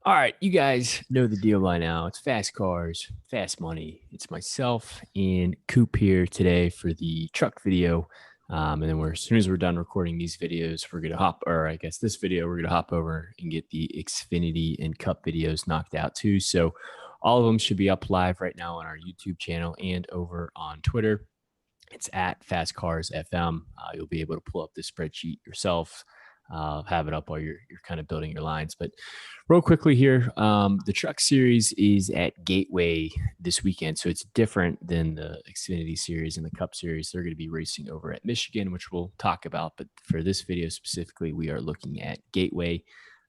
All right, you guys know the deal by now. It's fast cars, fast money. It's myself and Coop here today for the truck video. And then as soon as we're done recording these videos, we're gonna hop, or I guess this video, we're gonna hop over and get the Xfinity and Cup videos knocked out too. So all of them should be up live right now on our YouTube channel and over on Twitter. It's at Fast Cars FM. You'll be able to pull up the spreadsheet yourself, have it up while you're kind of building your lines. But real quickly here, the Truck Series is at Gateway this weekend, so it's different than the Xfinity Series and the Cup Series. They're going to be racing over at Michigan, which we'll talk about. But for this video specifically, we are looking at Gateway.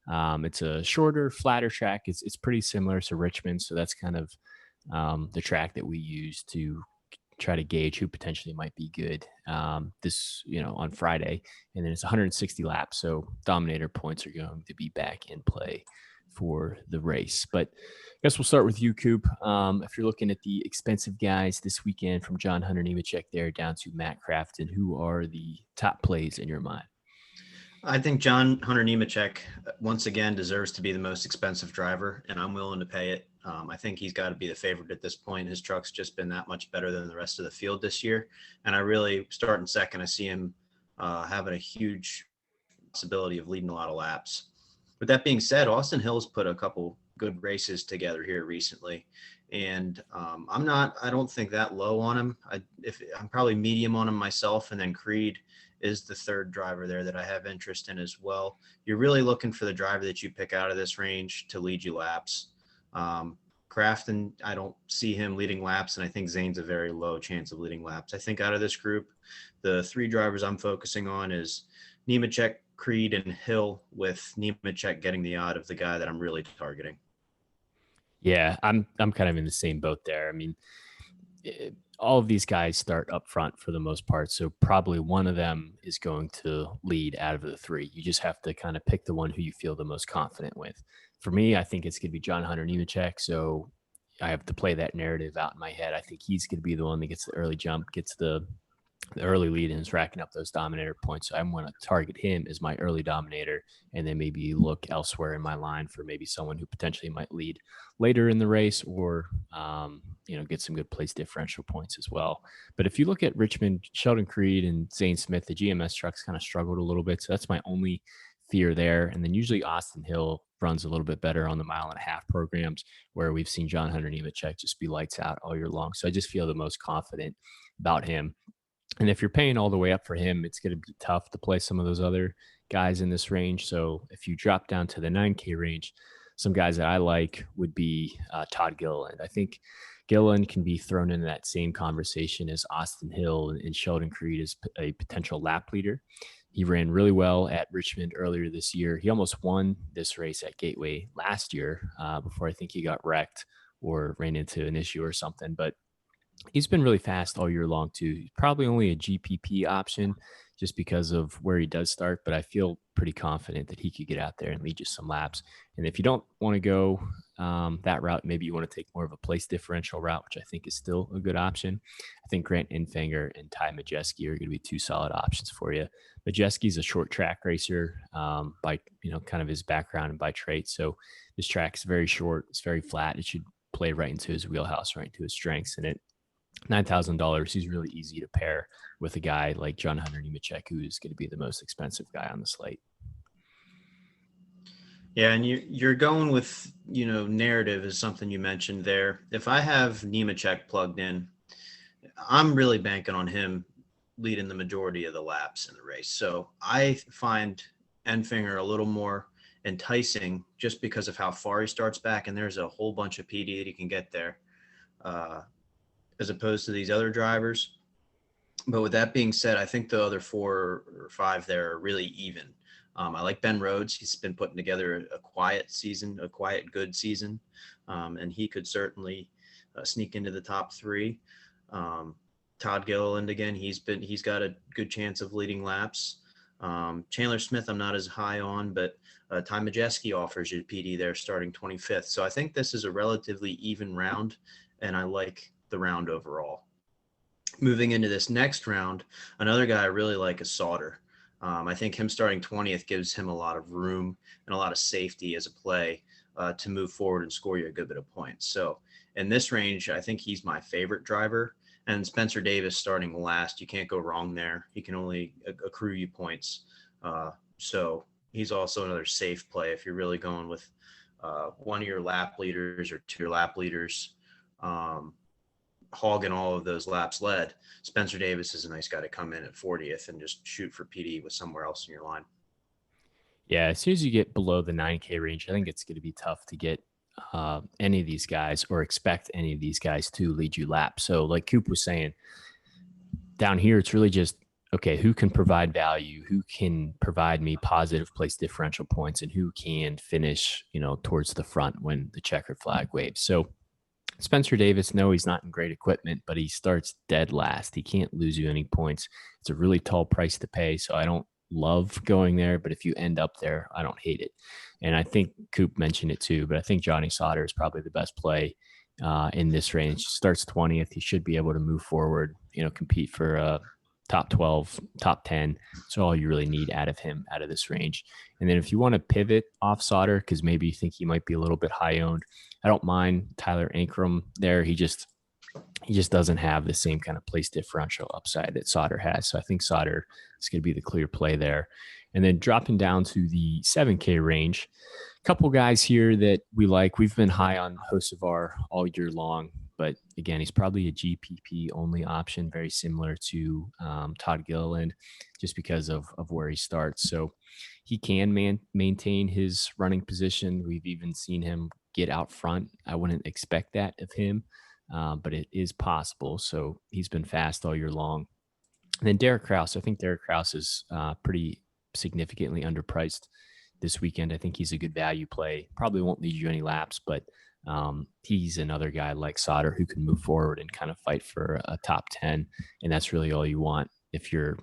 It's a shorter, flatter track. It's pretty similar to Richmond, so that's kind of the track that we use to try to gauge who potentially might be good on Friday. And then it's 160 laps. So Dominator points are going to be back in play for the race. But I guess we'll start with you, Coop. If you're looking at the expensive guys this weekend from John Hunter Nemechek there down to Matt Crafton, who are the top plays in your mind? I think John Hunter Nemechek once again deserves to be the most expensive driver, and I'm willing to pay it. I think he's got to be the favorite at this point. His truck's just been that much better than the rest of the field this year, and I really, starting second, I see him having a huge possibility of leading a lot of laps. With that being said, Austin Hill's put a couple good races together here recently, and I don't think that low on him. I'm probably medium on him myself, and then Creed is the third driver there that I have interest in as well. You're really looking for the driver that you pick out of this range to lead you laps. Crafton, I don't see him leading laps, and I think Zane's a very low chance of leading laps. I think out of this group, the three drivers I'm focusing on is Nemechek, Creed, and Hill, with Nemechek getting the odd of the guy that I'm really targeting. Yeah, I'm kind of in the same boat there. I mean, all of these guys start up front for the most part, so probably one of them is going to lead out of the three. You just have to kind of pick the one who you feel the most confident with. For me, I think it's going to be John Hunter Nemechek, so I have to play that narrative out in my head. I think he's going to be the one that gets the early jump, gets the early lead, and is racking up those dominator points. So I'm going to target him as my early dominator, and then maybe look elsewhere in my line for maybe someone who potentially might lead later in the race, or get some good place differential points as well. But if you look at Richmond, Sheldon Creed and Zane Smith, the GMS trucks kind of struggled a little bit. So that's my only fear there. And then usually Austin Hill runs a little bit better on the 1.5-mile programs, where we've seen John Hunter Nemechek just be lights out all year long. So I just feel the most confident about him. And if you're paying all the way up for him, it's going to be tough to play some of those other guys in this range. So if you drop down to the 9K range, some guys that I like would be Todd Gilliland. I think Gilliland can be thrown into that same conversation as Austin Hill and Sheldon Creed as a potential lap leader. He ran really well at Richmond earlier this year. He almost won this race at Gateway last year before I think he got wrecked or ran into an issue or something. But he's been really fast all year long too. Probably only a GPP option just because of where he does start, but I feel pretty confident that he could get out there and lead you some laps. And if you don't want to go that route, maybe you want to take more of a place differential route, which I think is still a good option. I think Grant Infanger and Ty Majeski are going to be two solid options for you. Majeski's a short track racer by kind of his background and by trait. So this track is very short. It's very flat. It should play right into his wheelhouse, right into his strengths. And $9,000, he's really easy to pair with a guy like John Hunter Nemechek, who's going to be the most expensive guy on the slate. Yeah, and you're going with, narrative is something you mentioned there. If I have Nemechek plugged in, I'm really banking on him leading the majority of the laps in the race. So I find Enfinger a little more enticing just because of how far he starts back, and there's a whole bunch of PD that he can get there, as opposed to these other drivers. But with that being said, I think the other 4 or 5 there are really even. I like Ben Rhodes. He's been putting together a quiet season, a quiet, good season. And he could certainly sneak into the top 3. Todd Gilliland, again, he's got a good chance of leading laps. Chandler Smith, I'm not as high on, but Ty Majeski offers you PD there starting 25th. So I think this is a relatively even round, and I like the round overall. Moving into this next round, another guy I really like is Sauter. I think him starting 20th gives him a lot of room and a lot of safety as a play. to move forward and score you a good bit of points. So in this range, I think he's my favorite driver. And Spencer Davis starting last, you can't go wrong there. He can only accrue you points. So he's also another safe play if you're really going with one of your lap leaders or two of your lap leaders, hogging all of those laps led. Spencer Davis is a nice guy to come in at 40th and just shoot for PD with somewhere else in your line. Yeah, as soon as you get below the 9K range, I think it's going to be tough to get any of these guys or expect any of these guys to lead you laps. So like Coop was saying, down here, it's really just, okay, who can provide value, who can provide me positive place differential points, and who can finish, towards the front when the checkered flag waves. So Spencer Davis, no, he's not in great equipment, but he starts dead last. He can't lose you any points. It's a really tall price to pay, so I don't love going there, but if you end up there, I don't hate it. And I think Coop mentioned it too, but I think Johnny Sauter is probably the best play in this range. Starts 20th. He should be able to move forward, compete for top 12, top 10. So all you really need out of him, out of this range. And then if you want to pivot off Sauter, because maybe you think he might be a little bit high owned, I don't mind Tyler Ankrum there. He just doesn't have the same kind of place differential upside that Sauter has. So I think Sauter is going to be the clear play there. And then dropping down to the 7K range, a couple guys here that we like. We've been high on Hocevar all year long, but again, he's probably a GPP only option, very similar to Todd Gilliland, just because of where he starts. So he can maintain his running position. We've even seen him get out front. I wouldn't expect that of him. But it is possible. So he's been fast all year long. And then Derek Krauss, I think Derek Krauss is pretty significantly underpriced this weekend. I think he's a good value play. Probably won't lead you any laps, but he's another guy like Sauter who can move forward and kind of fight for a top 10. And that's really all you want if you're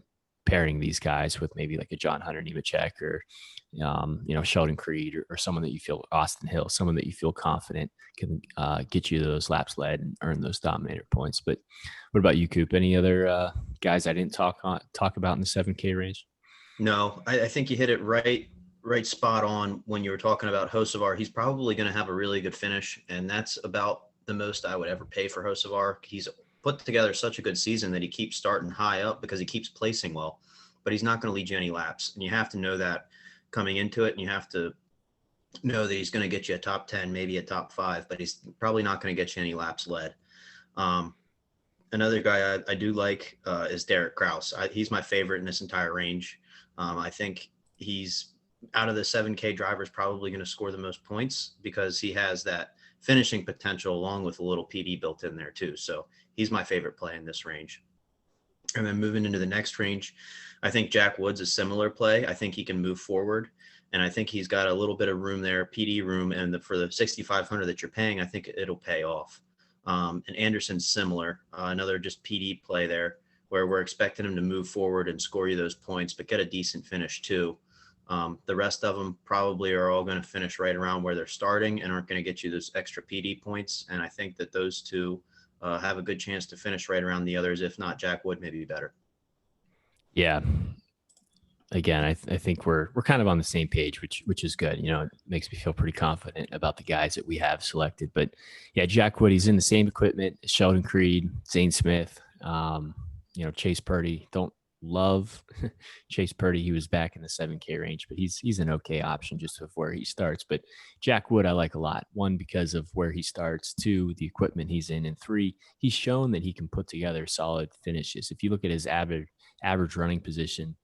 pairing these guys with maybe like a John Hunter Nemechek or Sheldon Creed or someone that you feel, Austin Hill, someone that you feel confident can get you those laps led and earn those dominator points. But what about you, Coop? Any other guys I didn't talk about in the 7K range? No, I think you hit it right spot on when you were talking about Hocevar. He's probably going to have a really good finish, and that's about the most I would ever pay for Hocevar. He's put together such a good season that he keeps starting high up because he keeps placing well, but he's not going to lead you any laps. And you have to know that coming into it, and you have to know that he's going to get you a top 10, maybe a top 5, but he's probably not going to get you any laps led. Another guy I do like is Derek Krauss. He's my favorite in this entire range. I think he's out of the 7K drivers probably going to score the most points because he has that finishing potential along with a little PD built in there too. So he's my favorite play in this range. And then moving into the next range, I think Jack Wood's a similar play. I think he can move forward, and I think he's got a little bit of room there, PD room, and for the 6,500 that you're paying, I think it'll pay off. And Anderson's similar, another just PD play there where we're expecting him to move forward and score you those points, but get a decent finish too. The rest of them probably are all going to finish right around where they're starting and aren't going to get you those extra PD points. And I think that those two have a good chance to finish right around the others. If not, Jack Wood maybe better. Yeah. Again, I think we're kind of on the same page, which is good. It makes me feel pretty confident about the guys that we have selected. But yeah, Jack Wood, he's in the same equipment as Sheldon Creed, Zane Smith, Chase Purdy. Don't love Chase Purdy. He was back in the 7K range, but he's an okay option just of where he starts. But Jack Wood I like a lot. 1, because of where he starts. 2, the equipment he's in. And 3, he's shown that he can put together solid finishes. If you look at his average running position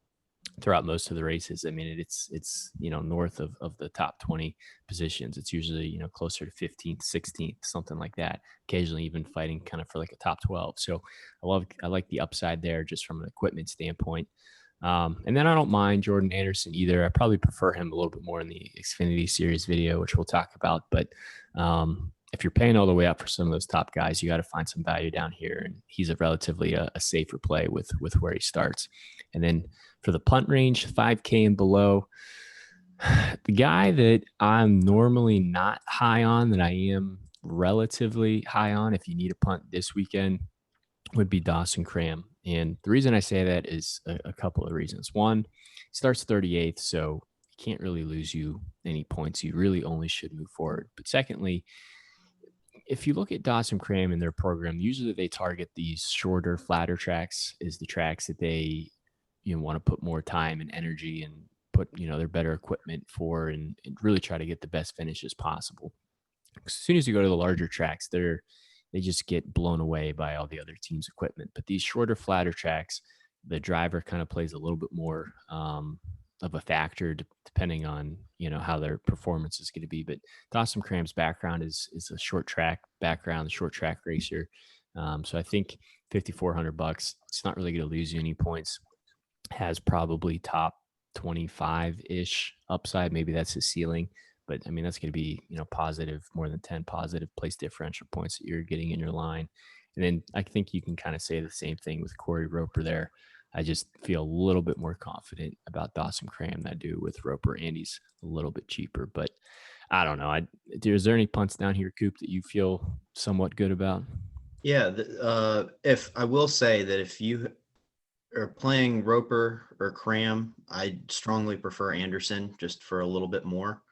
throughout most of the races, I mean, it's north of the top 20 positions. It's usually closer to 15th, 16th, something like that. Occasionally even fighting kind of for like a top 12. So I like the upside there just from an equipment standpoint. And then I don't mind Jordan Anderson either. I probably prefer him a little bit more in the Xfinity Series video, which we'll talk about. But if you're paying all the way up for some of those top guys, you got to find some value down here. And he's a relatively a safer play with where he starts. And then for the punt range, 5K and below, the guy that I'm normally not high on, that I am relatively high on if you need a punt this weekend, would be Dawson Cram. And the reason I say that is a couple of reasons. 1, he starts 38th, so can't really lose you any points. You really only should move forward. But secondly, if you look at Dawson Cram and their program, usually they target these shorter, flatter tracks as the tracks that they want to put more time and energy and put their better equipment for, and really try to get the best finishes possible. As soon as you go to the larger tracks, they just get blown away by all the other teams' equipment. But these shorter, flatter tracks, the driver kind of plays a little bit more of a factor depending on how their performance is going to be. But Dawson Cram's background is a short track background, a short track racer. So I think $5,400, it's not really going to lose you any points. Has probably top 25 ish upside. Maybe that's his ceiling. But I mean, that's going to be, positive, more than 10 positive place differential points that you're getting in your line. And then I think you can kind of say the same thing with Corey Roper there. I just feel a little bit more confident about Dawson Cram than I do with Roper. Andy's a little bit cheaper, but I don't know. Is there any punts down here, Coop, that you feel somewhat good about? Yeah. If I will say that if you are playing Roper or Cram, I strongly prefer Anderson just for a little bit more.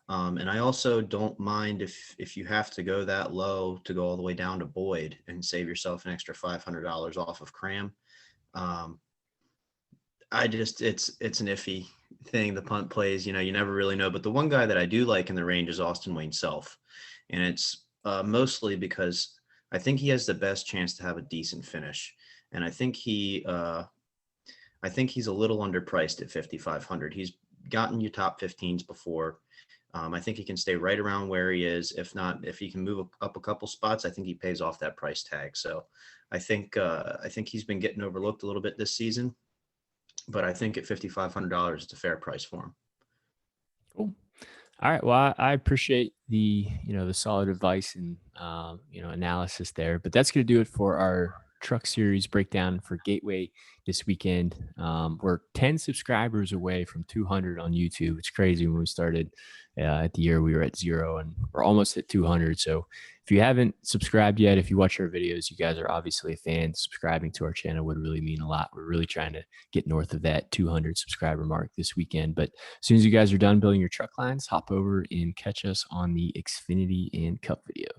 And I also don't mind if you have to go that low to go all the way down to Boyd and save yourself an extra $500 off of Cram. It's an iffy thing. The punt plays, you never really know. But the one guy that I do like in the range is Austin Wayne Self. And it's mostly because I think he has the best chance to have a decent finish. And I think he's a little underpriced at 5,500. He's gotten you top 15s before. I think he can stay right around where he is. If not, if he can move up a couple spots, I think he pays off that price tag. So I think he's been getting overlooked a little bit this season, but I think at $5,500, it's a fair price for him. Cool. All right. Well, I appreciate the solid advice and analysis there, but that's going to do it for our Truck Series breakdown for Gateway this weekend. We're 10 subscribers away from 200 on YouTube. It's crazy. When we started at the year, we were at 0, and we're almost at 200. So if you haven't subscribed yet, if you watch our videos, you guys are obviously a fan. Subscribing to our channel would really mean a lot. We're really trying to get north of that 200 subscriber mark this weekend. But as soon as you guys are done building your truck lines, hop over and catch us on the Xfinity and Cup video.